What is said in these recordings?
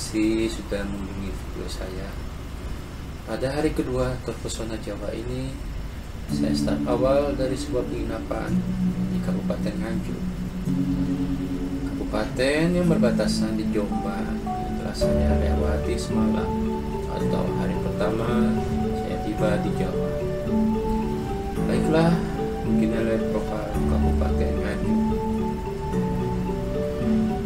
kasih sudah mengunjungi video saya. Pada hari kedua terpesona Jawa ini, saya start awal dari sebuah penginapan di Kabupaten Nganjuk, kabupaten yang berbatasan di Jombang yang telah saya lewati semalam atau hari pertama saya tiba di Jawa. Baiklah, mungkin oleh profil Kabupaten Nganjuk.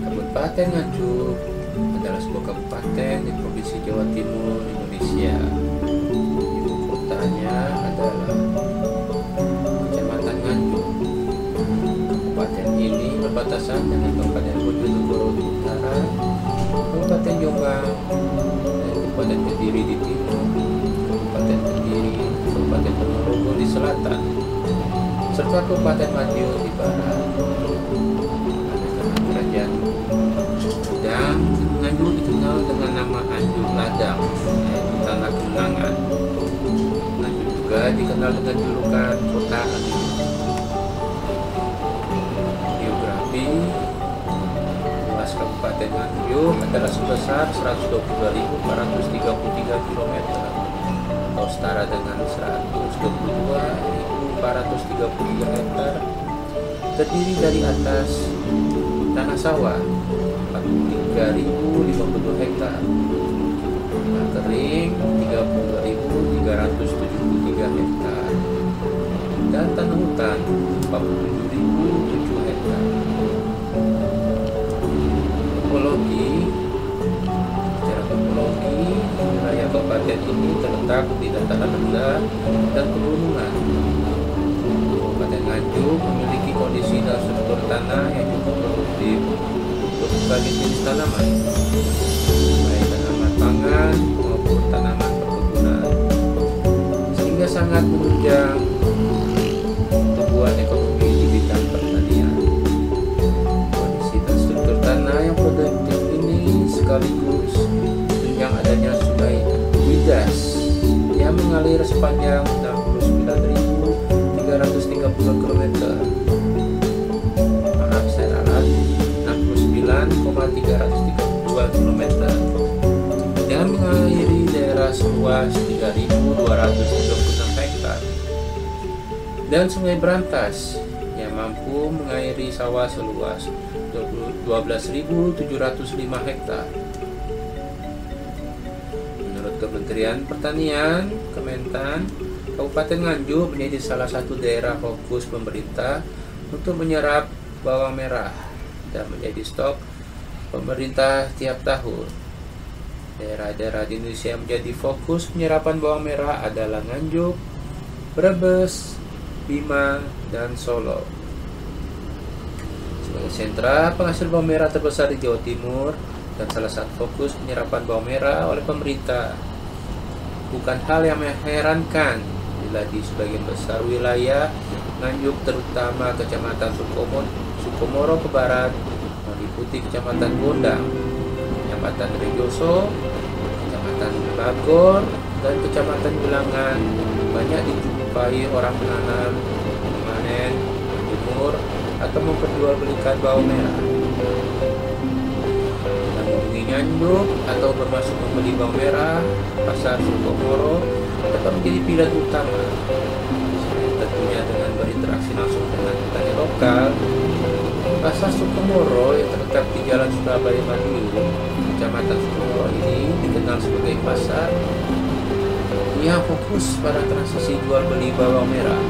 Kabupaten Nganjuk adalah sebuah kabupaten di Provinsi Jawa Timur, Indonesia. Ibu kotanya adalah Kecamatan Nganjuk. Kabupaten ini berbatasan dengan Kabupaten Bojonegoro di utara, Kabupaten Jombang, dan Kabupaten Kediri di timur, Kabupaten Kediri, Kabupaten Ponorogo di selatan, serta Kabupaten Madiun di barat. Kerajaan dan Nganjuk dikenal dengan nama Anjuk Ladang, yaitu tanah kemenangan. Nganjuk juga dikenal dengan julukan kota angin. Geografi luas Kabupaten Nganjuk adalah sebesar 122.433 km atau setara dengan 122.433 hektar, terdiri dari atas tanah sawah 43.052 hektar, tanah kering 32.373 hektar, dan tanah hutan 47.007 hektar. Topologi, secara topologi, wilayah kabupaten ini terletak di dataran rendah dan pegunungan. Kabupaten Nganjuk memiliki kondisi dan struktur tanah yang cukup produktif untuk berbagai jenis tanaman, baik tanaman pangan maupun tanaman perkebunan, sehingga sangat menunjang pertumbuhan ekonomi di bidang pertanian. Kondisi dan struktur tanah yang produktif ini sekaligus menunjang adanya Sungai Widas yang mengalir sepanjang 69.330 km. Maaf, saya ralat, 69,332 km yang mengairi daerah seluas 3.236 hektar, dan Sungai Brantas yang mampu mengairi sawah seluas 12.705 hektar. Menurut Kementerian Pertanian, Kementan, Kabupaten Nganjuk menjadi salah satu daerah fokus pemerintah untuk menyerap bawang merah dan menjadi stok pemerintah tiap tahun. Daerah-daerah di Indonesia yang menjadi fokus penyerapan bawang merah adalah Nganjuk, Brebes, Bima, dan Solo. Sebagai sentra penghasil bawang merah terbesar di Jawa Timur dan salah satu fokus penyerapan bawang merah oleh pemerintah, bukan hal yang mengherankan bila di sebagian besar wilayah Nganjuk, terutama Kecamatan Sukomoro ke barat, meliputi Kecamatan Gondang, Kecamatan Rejoso, Kecamatan Bagor, dan Kecamatan Bilangan, banyak dijumpai orang menanam, memanen, menjemur, atau memperjualbelikan bawang merah. Mengunjungi Nganjuk atau bermaksud membeli bawang merah, pasar Sukomoro tetap menjadi pilihan utama. Selain tentunya dengan berinteraksi langsung dengan petani lokal, pasar Sukomoro yang terletak di Jalan Surabaya Madiun, Kecamatan Sukomoro ini dikenal sebagai pasar yang fokus pada transaksi jual beli bawang merah.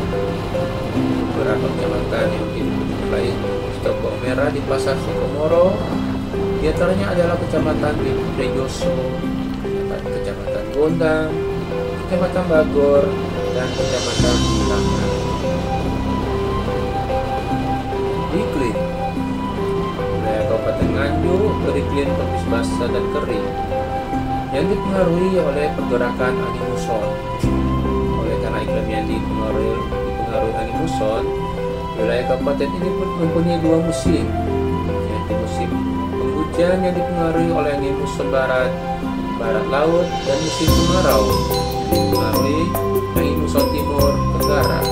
Beberapa kecamatan yang dimulai stok bawang merah di pasar Sukomoro, di antaranya adalah Kecamatan Rejoso, Kecamatan Gondang, Kecamatan Bagor, dan Kecamatan Bilangan. Iklim wilayah Kabupaten Nganjuk beriklim tropis basah dan kering yang dipengaruhi oleh pergerakan angin muson. Oleh karena iklim yang dipengaruhi angin muson, wilayah kabupaten ini mempunyai dua musim, yaitu musim penghujan yang dipengaruhi oleh angin muson barat laut, dan musim kemarau yang dipengaruhi angin muson timur tenggara.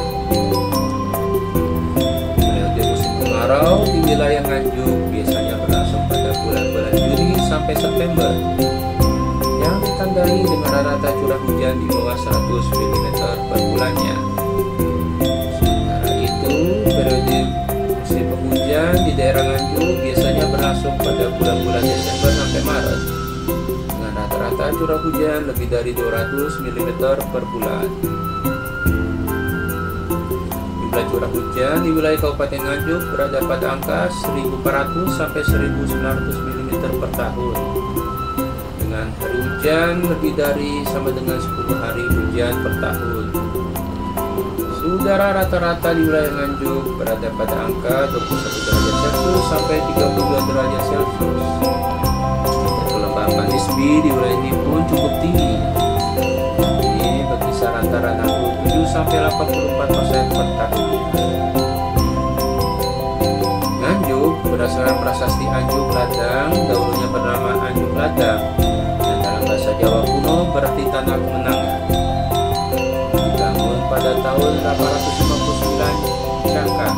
Periode musim kemarau di wilayah Nganjuk biasanya berlangsung pada bulan-bulan Juli sampai September. rata-rata curah hujan di bawah 100 mm per bulannya. Sementara itu, periode musim penghujan di daerah Nganjuk biasanya berlangsung pada bulan-bulan Desember sampai Maret, dengan rata-rata curah hujan lebih dari 200 mm per bulan. Jumlah curah hujan di wilayah Kabupaten Nganjuk berada pada angka 1.400 sampai 1.900 mm per tahun, dengan hari hujan lebih dari sama dengan 10 hari hujan per tahun. Suhu udara rata-rata di wilayah Nganjuk berada pada angka 21 derajat Celcius sampai 32 derajat Celcius. Kelembapan nisbi di wilayah ini pun cukup tinggi. Ini berkisar antara 67 sampai 84% per tahun. Nganjuk berdasarkan prasasti Anjuk Ladang, dahulunya bernama Anjuk Ladang, yang dalam bahasa Jawa kuno berarti tanah kemenangan. Dibangun pada tahun 859 Caka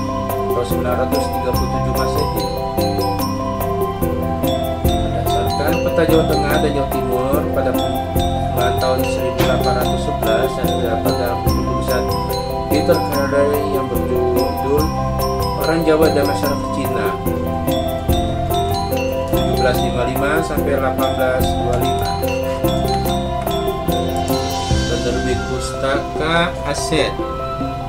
atau 937 Masehi. Berdasarkan peta Jawa Tengah dan Jawa Timur pada tahun 1811 yang terdapat dalam tulisan Peter Carey yang berjudul Orang Jawa dan Masyarakat Cina 1755 sampai 1825. Penerbit Pustaka Aset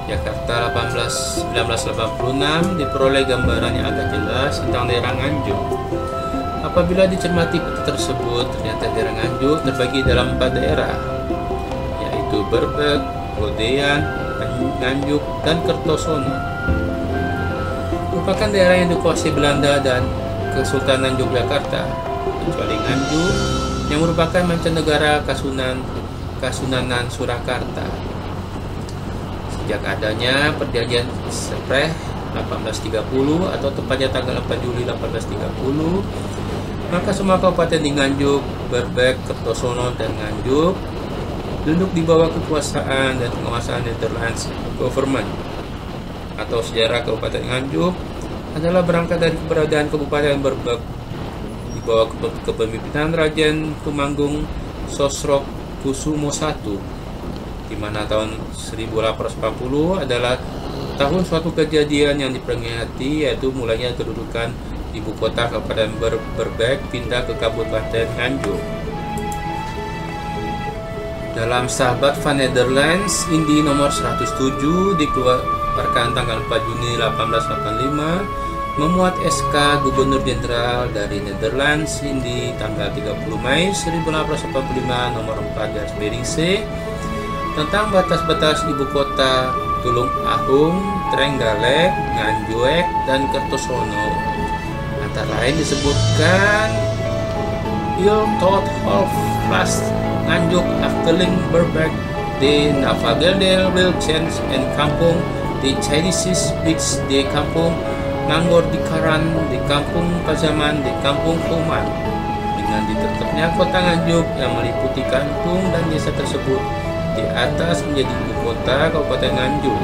Jakarta 1986 diperoleh gambaran yang agak jelas tentang daerah Nganjuk. Apabila dicermati peta tersebut, ternyata daerah Nganjuk terbagi dalam 4 daerah, yaitu Berbek, Godean, Nganjuk, dan Kertosono. Merupakan daerah yang dikuasai Belanda dan Kesultanan Yogyakarta, kecuali Nganjuk yang merupakan mancanegara Kasunanan Surakarta. Sejak adanya Perjanjian Spreh 1830 atau tepatnya tanggal 4 Juli 1830, maka semua kabupaten di Nganjuk, Berbek, Kertosono, dan Nganjuk duduk di bawah kekuasaan dan penguasaan Netherlands Government. Atau sejarah Kabupaten Nganjuk adalah berangkat dari keberadaan Kabupaten Berbek di bawah kepemimpinan Raden Tumanggung Sosro Kusumo I, di mana tahun 1840 adalah tahun suatu kejadian yang diperingati, yaitu mulainya kedudukan ibu kota Kabupaten Berbek pindah ke Kabupaten Nganjuk. Dalam Sahabat van Nederlands Indi nomor 107 dikeluarkan tanggal 4 Juni 1885 memuat SK Gubernur Jenderal dari Nederlands Indi tanggal 30 Mei 1885 nomor 4-C tentang batas-batas ibu kota Tulung Agung, Trenggalek, Nganjuk, dan Kertosono. Antara lain disebutkan Il tot half past Nganjuk Afdeling Berbek de Navageldel Wilchens en Kampung de Chadisis Bix de Kampung Nanggor di Karan di Kampung Pazaman di Kampung Kuman. Dengan ditetapnya kota Nganjuk yang meliputi kampung dan desa tersebut di atas menjadi ibu kota Kabupaten Nganjuk,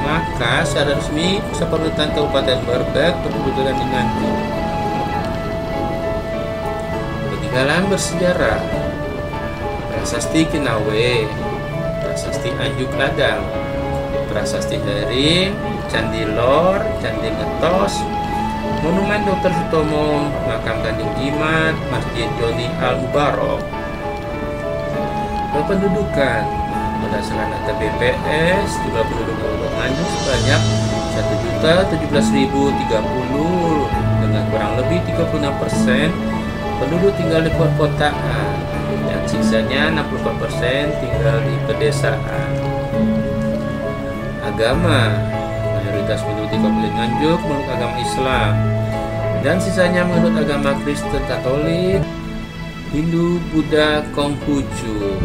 maka secara resmi pusat pemerintahan Kabupaten Berbek berkedudukan di Nganjuk. Peninggalan bersejarah: Prasasti Kinawe, Prasasti Anjuk Ladang, Prasasti Hering, Candi Lor, Candi Ngetos, Monumen Dr. Sutomo, Makam Kanjeng Jimat, Masjid Joni Al-Mubarok. Kependudukan berdasarkan data BPS, jumlah penduduk Kabupaten Nganjuk sebanyak 1.017.030 dengan kurang lebih 36% penduduk tinggal di perkotaan dan sisanya 64% tinggal di pedesaan. Agama: mayoritas penduduk di Kabupaten Nganjuk menurut agama Islam dan sisanya menurut agama Kristen Katolik, Hindu, Buddha, Konghucu.